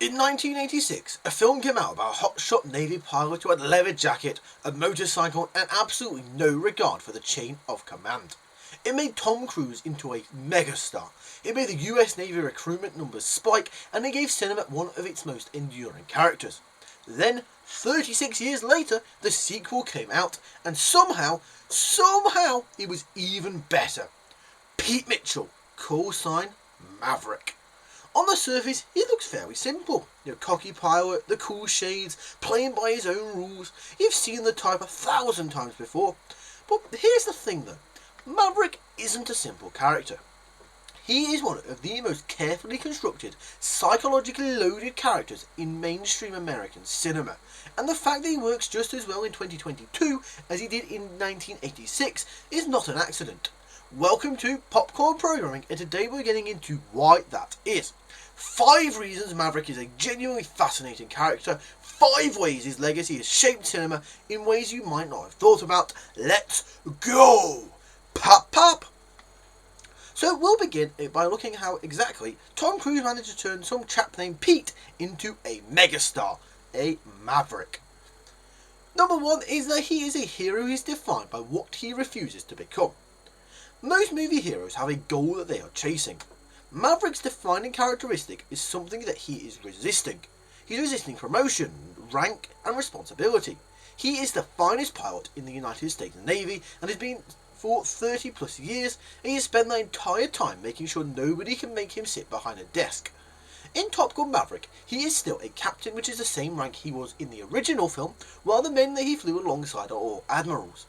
In 1986, a film came out about a hotshot Navy pilot who had a leather jacket, a motorcycle, and absolutely no regard for the chain of command. It made Tom Cruise into a megastar. It made the US Navy recruitment numbers spike, and it gave cinema one of its most enduring characters. Then, 36 years later, the sequel came out, and somehow, it was even better. Pete Mitchell, call sign Maverick. On the surface, he looks fairly simple. Cocky pilot, the cool shades, playing by his own rules. You've seen the type 1,000 times before. But here's the thing though. Maverick isn't a simple character. He is one of the most carefully constructed, psychologically loaded characters in mainstream American cinema. And the fact that he works just as well in 2022 as he did in 1986 is not an accident. Welcome to Popcorn Programming, and today we're getting into why that is. 5 reasons Maverick is a genuinely fascinating character. 5 ways his legacy has shaped cinema in ways you might not have thought about. Let's go! Pop pop! So we'll begin by looking how exactly Tom Cruise managed to turn some chap named Pete into a megastar, a Maverick. Number 1 is that he is a hero who is defined by what he refuses to become. Most movie heroes have a goal that they are chasing. Maverick's defining characteristic is something that he is resisting. He's resisting promotion, rank, and responsibility. He is the finest pilot in the United States Navy and has been for 30 plus years, and he has spent the entire time making sure nobody can make him sit behind a desk. In Top Gun Maverick, he is still a captain, which is the same rank he was in the original film, while the men that he flew alongside are all admirals.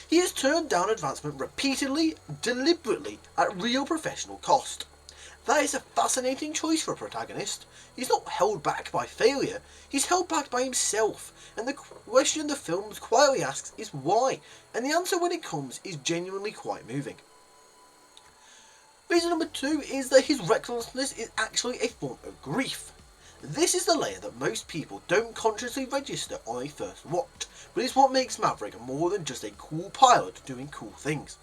He has turned down advancement repeatedly, deliberately, at real professional cost. That is a fascinating choice for a protagonist. He's not held back by failure, he's held back by himself, and the question the film quietly asks is why, and the answer when it comes is genuinely quite moving. Reason number 2 is that his recklessness is actually a form of grief. This is the layer that most people don't consciously register on a first watch, but it's what makes Maverick more than just a cool pilot doing cool things.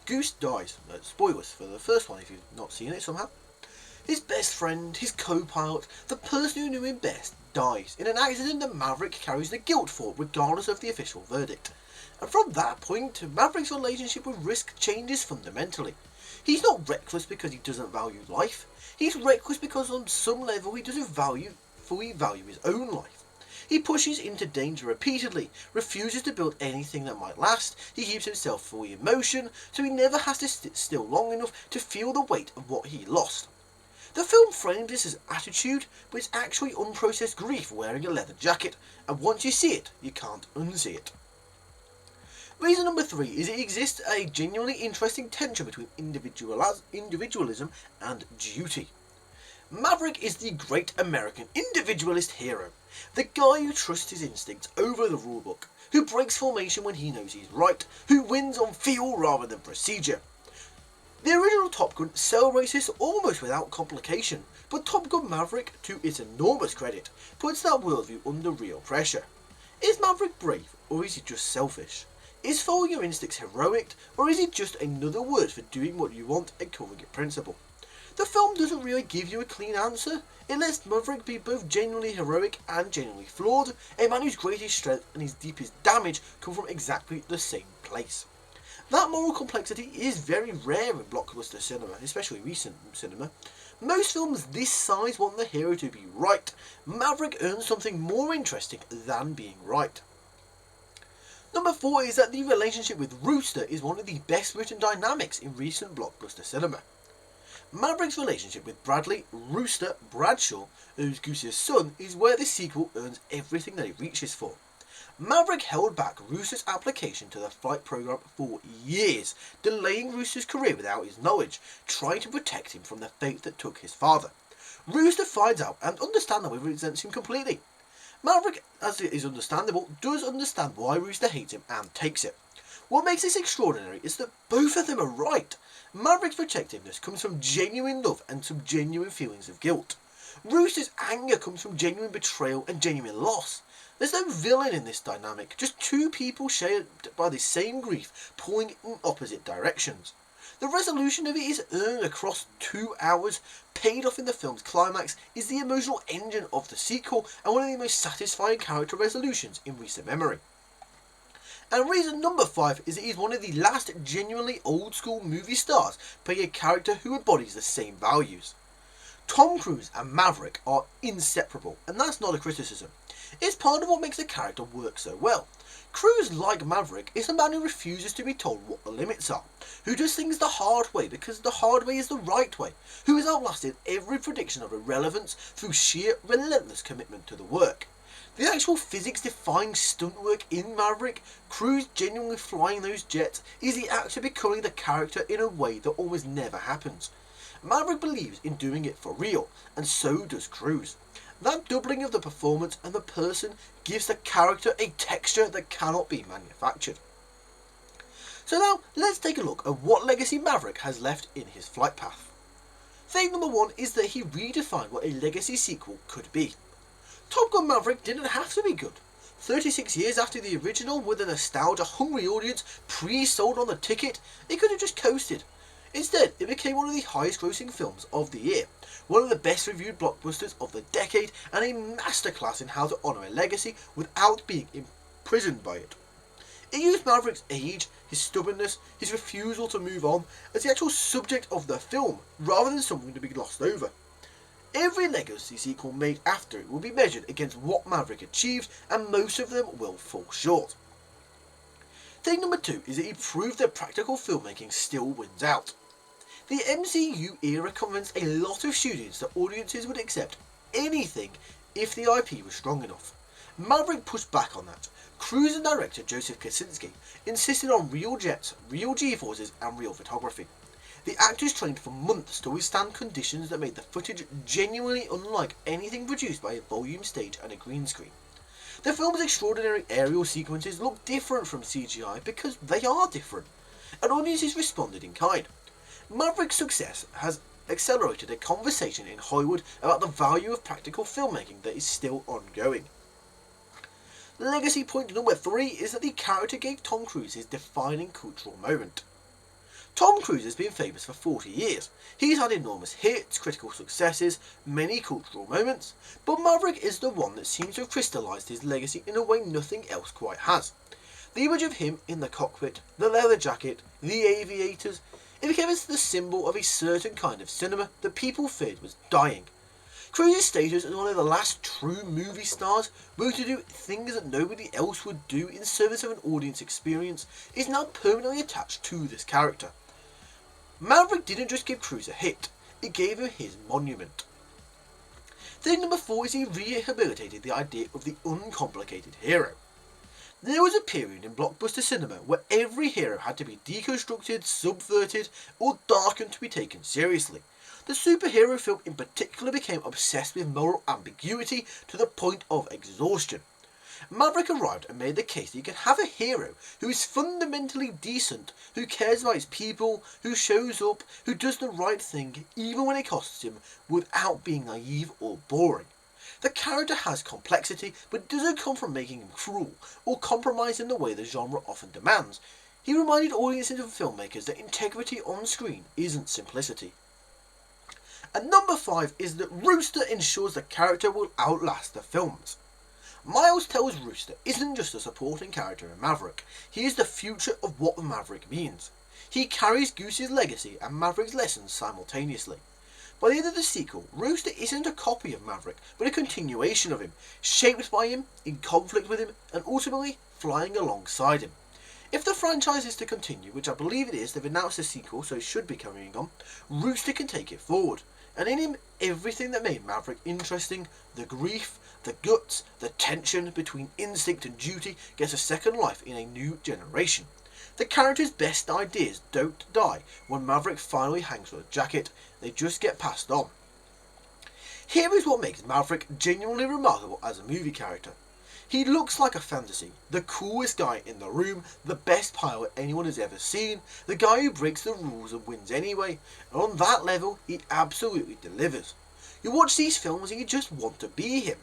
Goose dies. Spoilers for the first one if you've not seen it somehow. His best friend, his co-pilot, the person who knew him best, dies in an accident that Maverick carries the guilt for regardless of the official verdict. And from that point, Maverick's relationship with risk changes fundamentally. He's not reckless because he doesn't value life. He's reckless because on some level he doesn't fully value his own life. He pushes into danger repeatedly, refuses to build anything that might last, he keeps himself fully in motion, so he never has to sit still long enough to feel the weight of what he lost. The film frames this as attitude, but it's actually unprocessed grief wearing a leather jacket, and once you see it, you can't unsee it. Reason number 3 is it exists a genuinely interesting tension between individualism and duty. Maverick is the great American individualist hero, the guy who trusts his instincts over the rulebook, who breaks formation when he knows he's right, who wins on feel rather than procedure. The original Top Gun celebrates this almost without complication, but Top Gun Maverick, to its enormous credit, puts that worldview under real pressure. Is Maverick brave, or is he just selfish? Is following your instincts heroic, or is it just another word for doing what you want and calling it principle? The film doesn't really give you a clean answer. It lets Maverick be both genuinely heroic and genuinely flawed, a man whose greatest strength and his deepest damage come from exactly the same place. That moral complexity is very rare in blockbuster cinema, especially recent cinema. Most films this size want the hero to be right. Maverick earns something more interesting than being right. Number 4 is that the relationship with Rooster is one of the best written dynamics in recent blockbuster cinema. Maverick's relationship with Bradley Rooster Bradshaw, who's Goose's son, is where the sequel earns everything that it reaches for. Maverick held back Rooster's application to the flight program for years, delaying Rooster's career without his knowledge, trying to protect him from the fate that took his father. Rooster finds out and understandably resents him completely. Maverick, as it is understandable, does understand why Rooster hates him and takes it. What makes this extraordinary is that both of them are right. Maverick's protectiveness comes from genuine love and some genuine feelings of guilt. Rooster's anger comes from genuine betrayal and genuine loss. There's no villain in this dynamic, just two people shaped by the same grief, pulling in opposite directions. The resolution of it is earned across 2 hours, paid off in the film's climax, is the emotional engine of the sequel, and one of the most satisfying character resolutions in recent memory. And reason number 5 is that he's one of the last genuinely old school movie stars playing a character who embodies the same values. Tom Cruise and Maverick are inseparable, and that's not a criticism. It's part of what makes the character work so well. Cruise, like Maverick, is a man who refuses to be told what the limits are, who does things the hard way because the hard way is the right way, who has outlasted every prediction of irrelevance through sheer relentless commitment to the work. The actual physics-defying stunt work in Maverick, Cruise genuinely flying those jets, is the actor becoming the character in a way that almost never happens. Maverick believes in doing it for real, and so does Cruise. That doubling of the performance and the person gives the character a texture that cannot be manufactured. So now, let's take a look at what legacy Maverick has left in his flight path. Thing number 1 is that he redefined what a legacy sequel could be. Top Gun Maverick didn't have to be good. 36 years after the original, with a nostalgia-hungry audience pre-sold on the ticket, it could have just coasted. Instead, it became one of the highest-grossing films of the year, one of the best-reviewed blockbusters of the decade, and a masterclass in how to honour a legacy without being imprisoned by it. It used Maverick's age, his stubbornness, his refusal to move on, as the actual subject of the film, rather than something to be glossed over. Every legacy sequel made after it will be measured against what Maverick achieved, and most of them will fall short. Thing number 2 is that he proved that practical filmmaking still wins out. The MCU era convinced a lot of studios that audiences would accept anything if the IP was strong enough. Maverick pushed back on that. Cruise and director Joseph Kosinski insisted on real jets, real G-forces, and real photography. The actors trained for months to withstand conditions that made the footage genuinely unlike anything produced by a volume stage and a green screen. The film's extraordinary aerial sequences look different from CGI because they are different, and audiences responded in kind. Maverick's success has accelerated a conversation in Hollywood about the value of practical filmmaking that is still ongoing. Legacy point number 3 is that the character gave Tom Cruise his defining cultural moment. Tom Cruise has been famous for 40 years. He's had enormous hits, critical successes, many cultural moments, but Maverick is the one that seems to have crystallised his legacy in a way nothing else quite has. The image of him in the cockpit, the leather jacket, the aviators, it became the symbol of a certain kind of cinema that people feared was dying. Cruise's status as one of the last true movie stars, willing to do things that nobody else would do in service of an audience experience, is now permanently attached to this character. Maverick didn't just give Cruise a hit, it gave him his monument. Thing number 4 is he rehabilitated the idea of the uncomplicated hero. There was a period in blockbuster cinema where every hero had to be deconstructed, subverted, or darkened to be taken seriously. The superhero film in particular became obsessed with moral ambiguity to the point of exhaustion. Maverick arrived and made the case that you can have a hero who is fundamentally decent, who cares about his people, who shows up, who does the right thing even when it costs him, without being naive or boring. The character has complexity, but it doesn't come from making him cruel, or compromise in the way the genre often demands. He reminded audiences and filmmakers that integrity on screen isn't simplicity. And number 5 is that Rooster ensures the character will outlast the films. Miles tells Rooster isn't just a supporting character in Maverick, he is the future of what the Maverick means. He carries Goose's legacy and Maverick's lessons simultaneously. By the end of the sequel, Rooster isn't a copy of Maverick, but a continuation of him, shaped by him, in conflict with him, and ultimately flying alongside him. If the franchise is to continue, which I believe it is, they've announced a sequel, so it should be carrying on, Rooster can take it forward. And in him, everything that made Maverick interesting, the grief, the guts, the tension between instinct and duty, gets a second life in a new generation. The character's best ideas don't die when Maverick finally hangs for the jacket, they just get passed on. Here is what makes Maverick genuinely remarkable as a movie character. He looks like a fantasy, the coolest guy in the room, the best pilot anyone has ever seen, the guy who breaks the rules and wins anyway, and on that level, he absolutely delivers. You watch these films and you just want to be him.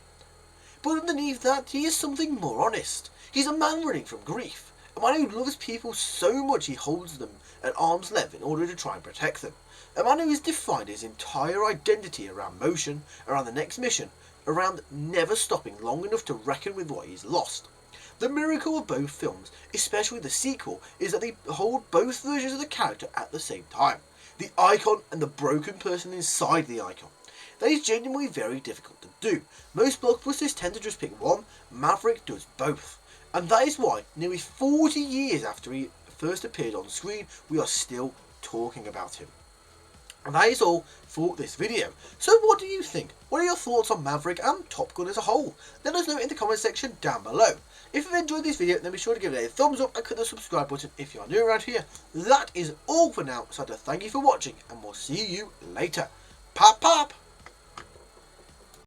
But underneath that, he is something more honest. He's a man running from grief, A man who loves people so much he holds them at arm's length in order to try and protect them. A man who has defined his entire identity around motion, around the next mission, around never stopping long enough to reckon with what he's lost. The miracle of both films, especially the sequel, is that they hold both versions of the character at the same time. The icon and the broken person inside the icon. That is genuinely very difficult to do. Most blockbusters tend to just pick one. Maverick does both. And that is why, nearly 40 years after he first appeared on screen, we are still talking about him. And that is all for this video. So what do you think? What are your thoughts on Maverick and Top Gun as a whole? Let us know in the comment section down below. If you've enjoyed this video, then be sure to give it a thumbs up and click the subscribe button if you are new around here. That is all for now, so I'd like to thank you for watching, and we'll see you later. Pop pop!